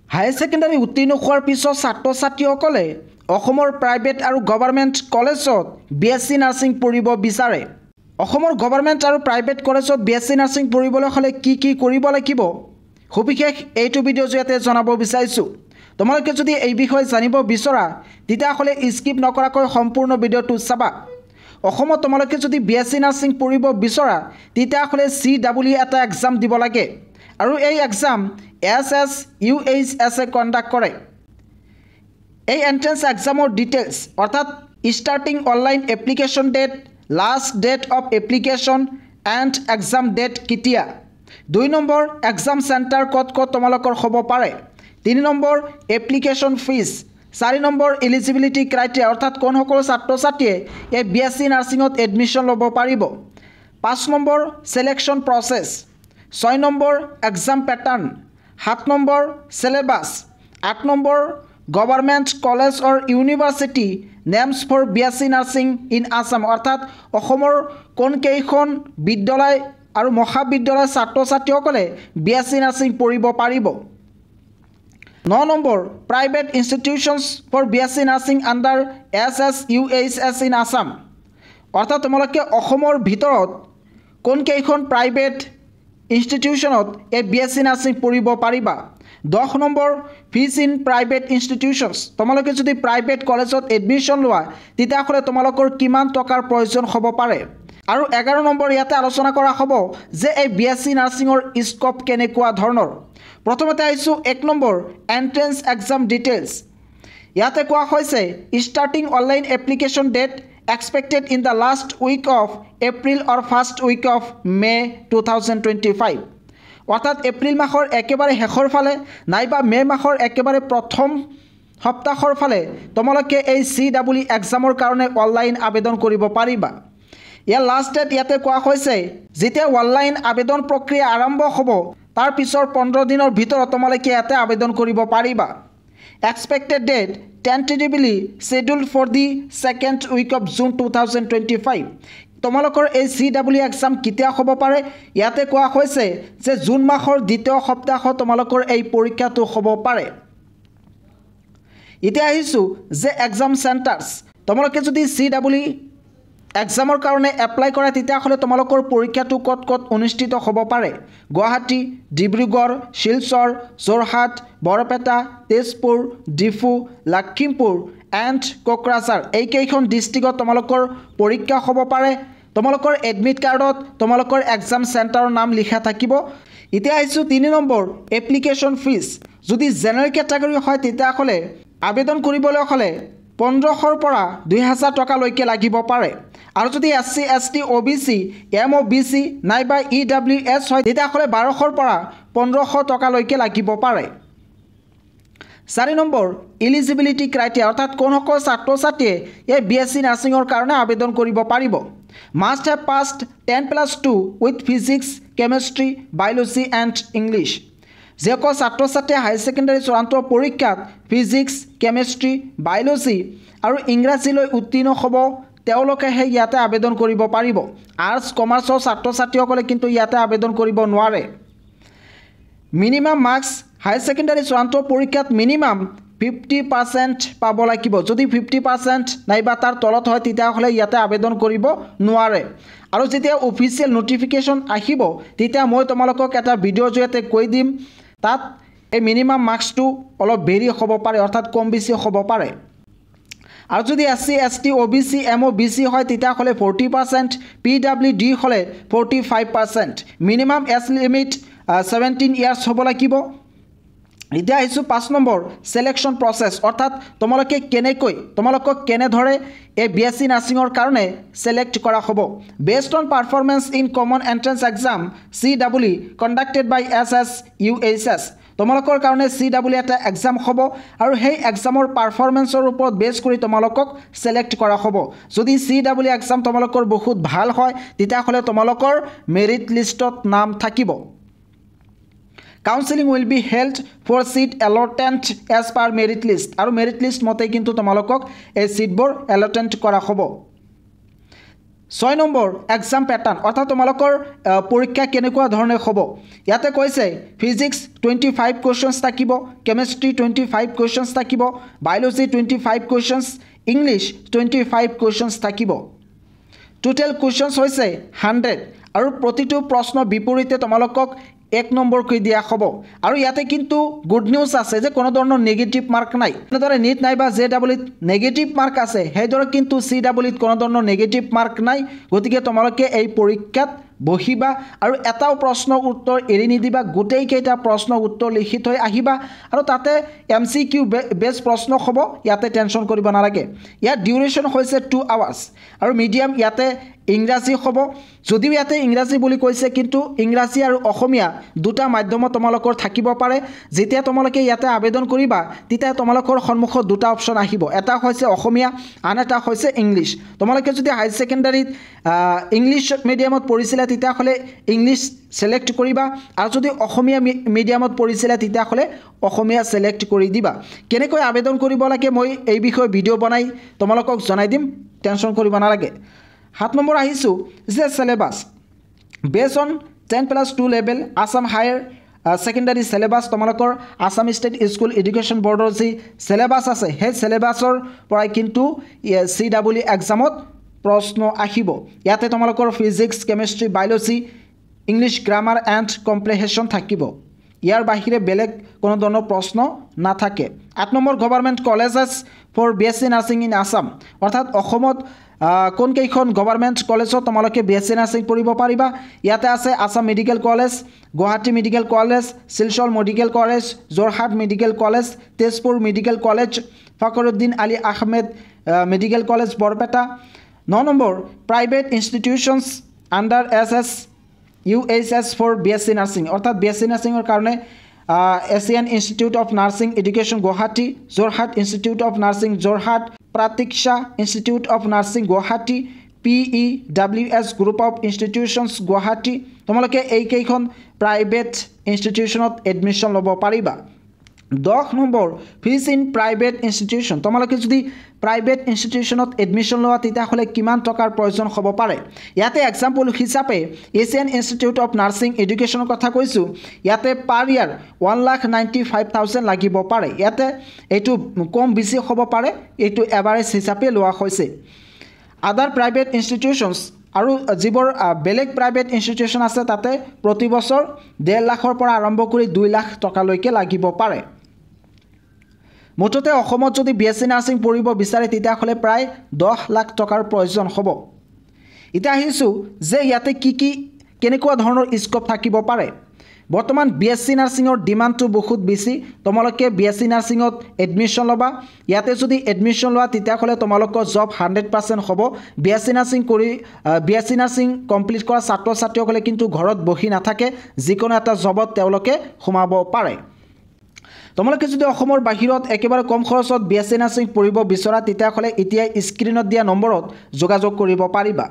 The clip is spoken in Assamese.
হায়াৰ ছেকেণ্ডাৰী উত্তীৰ্ণ হোৱাৰ পিছত ছাত্ৰ ছাত্ৰীসকলে অসমৰ প্ৰাইভেট আৰু গভৰ্ণমেণ্ট কলেজত BSc নাৰ্ছিং পঢ়িব বিচাৰে। অসমৰ গভৰ্ণমেণ্ট আৰু প্ৰাইভেট কলেজত BSc নাৰ্ছিং পঢ়িবলৈ হ'লে কি কৰিব লাগিব সবিশেষ এইটো ভিডিঅ'ৰ জৰিয়তে জনাব বিচাৰিছোঁ। তোমালোকে যদি এই বিষয়ে জানিব বিচৰা তেতিয়াহ'লে স্কিপ নকৰাকৈ সম্পূৰ্ণ ভিডিঅ'টো চাবা। অসমত তোমালোকে যদি BSc নাৰ্ছিং পঢ়িব বিচৰা তেতিয়াহ'লে CEE এটা এক্সাম দিব লাগে আৰু এই এক্সাম SSUHS কণ্ডাক্ট কৰে। এই এন্ট্ৰেন্স এক্সামৰ ডিটেইলছ অৰ্থাৎ starting online application date, last date of application and exam date কেতিয়া, 2 নম্বৰ এক্সাম চেণ্টাৰ ক'ত তোমালোকৰ হ'ব পাৰে, 3 number application fees, 4 number eligibility criteria অৰ্থাৎ কোনসকল ছাত্ৰ ছাত্ৰীয়ে এই BSc নাৰ্ছিঙত এডমিশ্যন ল'ব পাৰিব, 5 number selection process, 6 number exam pattern, 7 number syllabus, 8 number government college or university names for BSc nursing in Assam অৰ্থাৎ অসমৰ কোনকেইখন বিদ্যালয় আৰু মহাবিদ্যালয়ৰ ছাত্ৰ ছাত্ৰীসকলে BSc নাৰ্ছিং পঢ়িব পাৰিব, 9 number private institutions for BSc nursing under SSUHS in Assam অৰ্থাৎ তোমালোকে অসমৰ ভিতৰত কোনকেইখন প্ৰাইভেট ইনষ্টিটিউশ্যনত এই BSc নাৰ্ছিং পঢ়িব পাৰিবা, 10 number fees in private institutions তোমালোকে যদি প্ৰাইভেট কলেজত এডমিশ্যন লোৱা তেতিয়াহ'লে তোমালোকৰ কিমান টকাৰ প্ৰয়োজন হ'ব পাৰে, আৰু 11 নম্বৰ ইয়াতে আলোচনা কৰা হ'ব যে এই BSc নাৰ্ছিঙৰ স্ক'প কেনেকুৱা ধৰণৰ। প্ৰথমতে আহিছোঁ 1 নম্বৰ এণ্ট্ৰেন্স এক্সাম ডিটেইলছ। ইয়াতে কোৱা হৈছে starting online application date expected in the last week of April or first week of May 2025 অৰ্থাৎ এপ্ৰিল মাহৰ একেবাৰে শেষৰ ফালে নাইবা মে মাহৰ একেবাৰে প্ৰথম সপ্তাহৰ ফালে তোমালোকে এই CEE এক্সামৰ কাৰণে অনলাইন আবেদন কৰিব পাৰিবা। ইয়াৰ লাষ্ট ডেট ইয়াতে কোৱা হৈছে যেতিয়া অনলাইন আবেদন প্ৰক্ৰিয়া আৰম্ভ হ'ব তাৰ পিছৰ 15 দিনৰ ভিতৰত তোমালোকে ইয়াতে আবেদন কৰিব পাৰিবা। Expected date tentatively scheduled for the second week of June 2025 তোমালোকৰ এই CEE এক্সাম কেতিয়া হ'ব পাৰে ইয়াতে কোৱা হৈছে যে জুন মাহৰ দ্বিতীয় সপ্তাহত তোমালোকৰ এই পৰীক্ষাটো হ'ব পাৰে। এতিয়া আহিছোঁ যে এক্সাম চেণ্টাৰ্ছ তোমালোকে যদি CEE এক্সামৰ কাৰণে এপ্লাই কৰা তেতিয়াহ'লে তোমালোকৰ পৰীক্ষাটো ক'ত অনুষ্ঠিত হ'ব পাৰে, গুৱাহাটী, ডিব্ৰুগড়, শিলচৰ, যোৰহাট, বৰপেটা, তেজপুৰ, ডিফু, লখিমপুৰ এণ্ড কোকৰাঝাৰ এইকেইখন ডিষ্ট্ৰিক্টত তোমালোকৰ পৰীক্ষা হ'ব পাৰে। তোমালোকৰ এডমিট কাৰ্ডত তোমালোকৰ এক্সাম চেণ্টাৰৰ নাম লিখা থাকিব। এতিয়া আহিছোঁ 3 নম্বৰ এপ্লিকেশ্যন ফিজ। যদি জেনেৰেল কেটেগৰী হয় তেতিয়াহ'লে আবেদন কৰিবলৈ হ'লে 1500ৰ পৰা 2000 টকালৈকে লাগিব পাৰে, আৰু যদি SC ST OBC MOBC নাইবা EWS হয় তেতিয়াহ'লে 1200ৰ পৰা 1500 টকালৈকে লাগিব পাৰে। 4 নম্বৰ এলিজিবিলিটি ক্ৰাইটেৰিয়া অৰ্থাৎ কোনসকল ছাত্ৰ ছাত্ৰীয়ে এই BSc নাৰ্ছিঙৰ কাৰণে আবেদন কৰিব পাৰিব, must have passed 10+2 with physics, chemistry, biology and English. যিসকল ছাত্ৰ ছাত্ৰীয়ে হায়াৰ ছেকেণ্ডাৰী চূড়ান্ত পৰীক্ষাত ফিজিক্স, কেমেষ্ট্ৰি, বায়'লজি আৰু ইংৰাজীলৈ উত্তীৰ্ণ হ'ব তেওঁলোকেহে ইয়াতে আবেদন কৰিব পাৰিব। আৰ্টছ কমাৰ্চৰ ছাত্ৰ ছাত্ৰীসকলে কিন্তু ইয়াতে আবেদন কৰিব নোৱাৰে। মিনিমাম মাৰ্কছ হায়াৰ ছেকেণ্ডাৰী চূড়ান্ত পৰীক্ষাত মিনিমাম 50% পাব লাগিব। যদি 50% নাইবা তাৰ তলত হয় তেতিয়াহ'লে ইয়াতে আবেদন কৰিব নোৱাৰে। আৰু যেতিয়া অফিচিয়েল নটিফিকেশ্যন আহিব তেতিয়া মই তোমালোকক এটা ভিডিঅ'ৰ জৰিয়তে কৈ দিম তাত এই মিনিমাম মাৰ্কছটো অলপ ভেৰি হ'ব পাৰে অৰ্থাৎ কম বেছি হ'ব পাৰে। আৰু যদি SC ST OBC MOBC হয় তেতিয়াহ'লে 40%, PWD হ'লে 45%, মিনিমাম এজ লিমিট 17 ইয়াৰ্ছ হ'ব লাগিব। এতিয়া আহিছোঁ 5 নম্বৰ চিলেকশ্যন প্ৰচেছ অৰ্থাৎ তোমালোকক কেনেদৰে এই BSc নাৰ্ছিঙৰ কাৰণে চিলেক্ট কৰা হ'ব। Based on performance in common entrance exam CEE conducted by SSUHS তোমালোকৰ কাৰণে CEE এটা এক্সাম হ'ব আৰু সেই এক্সামৰ পাৰফৰ্মেঞ্চৰ ওপৰত বেছ কৰি তোমালোকক চিলেক্ট কৰা হ'ব। যদি CEE এক্সাম তোমালোকৰ বহুত ভাল হয় তেতিয়াহ'লে তোমালোকৰ মেৰিট লিষ্টত নাম থাকিব। Counselling will be held for seat allotment as per merit list আৰু মেৰিট লিষ্ট মতে কিন্তু তোমালোকক এই সিটবোৰ এলটমেণ্ট কৰা হ'ব। 6 নম্বৰ এক্সাম প্যাটাৰ্ণ অৰ্থাৎ তোমালোকৰ পৰীক্ষা কেনেকুৱা ধৰণে হ'ব ইয়াতে কৈছে ফিজিক্স 25 কোৱেশ্চনছ থাকিব কেমিষ্ট্ৰি 25 কোৱেশ্চনছ থাকিব বায়োলজি 25 কোৱেশ্চনছ ইংলিছ 25 কোৱেশ্চনছ থাকিব টোটাল কোৱেশ্চনছ হৈছে 100 আৰু প্ৰতিটো প্ৰশ্ন বিপৰীতে তোমালোকক 1 নম্বৰ কৈ দিয়া হ'ব আৰু ইয়াতে কিন্তু গুড নিউজ আছে যে কোনো ধৰণৰ নেগেটিভ মাৰ্ক নাই এনেদৰে নিট নাই বা জেডব্লিউত নেগেটিভ মাৰ্ক আছে সেইদৰে কিন্তু চিডব্লিউত কোনো ধৰণৰ নেগেটিভ মাৰ্ক নাই গতিকে তোমালোকে এই পৰীক্ষাত বহিবা আৰু এটাও প্ৰশ্নৰ উত্তৰ এৰি নিদিবা গোটেই কেইটা প্ৰশ্নৰ উত্তৰ লিখি থৈ আহিবা আৰু তাতে এমচিকিউ বেছ প্ৰশ্ন হ'ব ইয়াতে টেনচন কৰিব নালাগে ইয়াৰ ডিউৰেশ্যন হৈছে 2 আৱাৰ্ছ আৰু মিডিয়াম ইয়াতে ইংৰাজী হ'ব যদিও ইয়াতে ইংৰাজী বুলি কৈছে কিন্তু ইংৰাজী আৰু অসমীয়া দুটা মাধ্যমত তোমালোকৰ থাকিব পাৰে যেতিয়া তোমালোকে ইয়াতে আবেদন কৰিবা তেতিয়া তোমালোকৰ সন্মুখত দুটা অপচন আহিব এটা হৈছে অসমীয়া আন এটা হৈছে ইংলিছ তোমালোকে যদি হাই সেকেন্ডাৰীত ইংলিছ মিডিয়ামত পঢ়িছিলা তেতিয়া হলে ইংলিছ সিলেক্ট কৰিবা আৰু যদি অসমীয়া মিডিয়ামত পঢ়িছিলা তেতিয়া হলে অসমীয়া সিলেক্ট কৰি দিবা কেনেকৈ আবেদন কৰিব লাগে মই এই বিষয়ে ভিডিও বনাই তোমালোকক জনাই দিম টেনচন কৰিব নালাগে 7 নম্বৰ আহিছো যে syllabus based on 10+2 level Assam higher secondary syllabus তোমালোকৰ আসাম ষ্টেট স্কুল এডুকেশ্যন বৰ্ডৰ যি সিলেবাস আছে সেই সিলেবাসৰ পৰাই কিন্তু চিডব্লিউ এক্সামত প্ৰশ্ন আহিব ইয়াতে তোমালোকৰ physics chemistry biology English grammar and comprehension থাকিব ইয়াৰ বাহিৰে বেলেগ কোনো ধৰণৰ প্ৰশ্ন নাথাকে 8 number government colleges for BSc nursing in Assam অৰ্থাৎ অসমত কোন কেইখন গভৰ্ণমেণ্ট কলেজত তোমালোকে বিএছচি নাৰ্ছিং পঢ়িব পাৰিবা ইয়াতে আছে Assam medical college Guwahati medical college Silchar medical college Jorhat medical college Tezpur medical college Fakhruddin Ali Ahmed medical college Barpeta 9 number private institutions under UHS for BSc Nursing অৰ্থাৎ BSc Nursing এৰ কাৰণে Asian institute of nursing education Guwahati Jorhat institute of nursing Jorhat Pratiksha institute of nursing Guwahati PEWS group of institutions Guwahati তোমালোকে এই কেইখন প্ৰাইভেট ইনষ্টিটিউশনত এডমিশন ল'ব পাৰিবা 10 number fees in private institution তোমালোকে যদি প্ৰাইভেট ইনষ্টিটিউশনত এডমিশন লোৱা তেতিয়া হলে কিমান টকাৰ প্ৰয়োজন হ'ব পাৰে ইয়াতে এক্সাম্পল হিচাপে এছিয়ান ইনষ্টিটিউট অফ নাৰ্সিং এডুকেশ্যনৰ কথা কৈছো ইয়াতে পাৰ ইয়াৰ 1,95,000 লাগিব পাৰে ইয়াতে এইটো কম বেছি হ'ব পাৰে এইটো এভাৰেজ হিচাপে লোৱা হৈছে আদাৰ প্ৰাইভেট ইনষ্টিটিউশনছ আৰু যিবোৰ বেলেগ প্ৰাইভেট ইনষ্টিটিউশন আছে তাতে প্ৰতি বছৰ 1.5 লাখৰ পৰা আৰম্ভ কৰি 2 লাখ টকালৈকে লাগিব পাৰে মুঠতে অসমত যদি বিএছচি নাৰ্সিং পঢ়িব বিচাৰে তেতিয়া হলে প্ৰায় 10 লাখ টকাৰ প্ৰয়োজন হ'ব এটা আহিছো যে ইয়াতে কি কেনেকুৱা ধৰণৰ স্কোপ থাকিব পাৰে বৰ্তমান বিএছচি নাৰ্সিংৰ ডিমান্ডটো বহুত বেছি তোমালোকে বিএছচি নাৰ্সিংত এডমিশন লবা ইয়াতে যদি এডমিশন লোৱা তেতিয়া হলে তোমালোকৰ জব 100% হ'ব বিএছচি নাৰ্সিং কৰি বিএছচি নাৰ্সিং কমপ্লিট কৰা ছাত্ৰ ছাত্ৰীসকলে কিন্তু ঘৰত বহি নাথাকে যিকোনো এটা জবত তেওঁলোকে সোমাব পাৰে তোমালোকে যদি অসমৰ বাহিৰত একেবাৰে কম খৰচত বিএছচি নাৰ্সিং পঢ়িব বিচৰা তেতিয়া হলে এতিয়া স্ক্ৰিনত দিয়া নম্বৰত যোগাযোগ কৰিব পাৰিবা